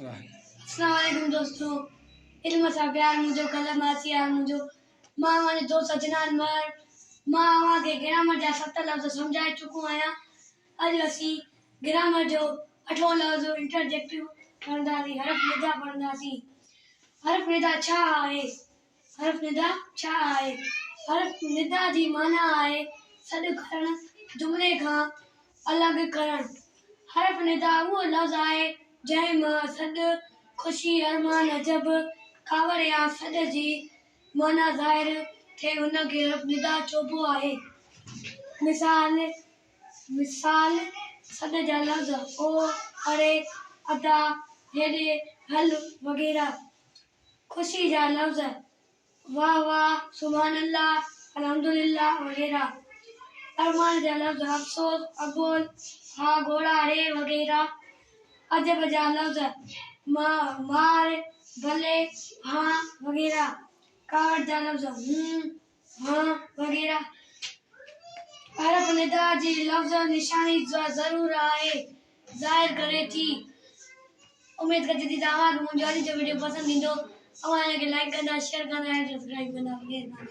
अस्सलाम वालेकुम दोस्तों, इल्म सां प्यार मुंहिंजो कलम आसियार मुंहिंजो मां मुंहिंजे दोस्त अजनान मर मां अव्हांखे ग्रामर जा 7 लफ़्ज़ सम्झाए चुको आहियां। अॼु असीं ग्रामर जो 8हों लफ़्ज़ इंटरजेक्टिव पढ़ंदासीं, हरफ निदा पढ़ंदासीं। हरफ निदा छा आहे? हरफ निदा छा आहे? हरफ निदा जी माना आहे सॾु करणु, जुमिले खां अलॻि करणु। हरफ निदा उहो लफ़्ज़ आहे जंहिं मां सॾु, ख़ुशी, अरमान, अजब, कावड़ या सॾ जी माना ज़ाहिर थिए, हुनखे हरफ निदा चइबो आहे। मिसाल सॾ जा लफ़्ज़ ओ, अड़े, अदा, हेॾे, हल वग़ैरह। ख़ुशी जा लफ़्ज़ वाह वाह, सुभान अल्लाह, अल्हम्दुलिल्लाह वग़ैरह। अरमान जा लफ़्ज़ अफ़सोस, अबोल, हा घोड़ा रे वग़ैरह। अजब जा लफ़्ज़ मार, भले, हाँ वग़ैरह। कावड़ जा लफ़्ज़ हाँ वग़ैरह। हरफ निदा जी लफ़्ज़ निशानी ज़रूर आहे, ज़ाहिर करे थी। उम्मीद करती थी तव्हांखे मुंहिंजो अॼु जो वीडियो पसंदि ईंदो। तव्हां हिनखे लाइक कंदा, शेयर कंदा ऐं सब्सक्राइब कंदा।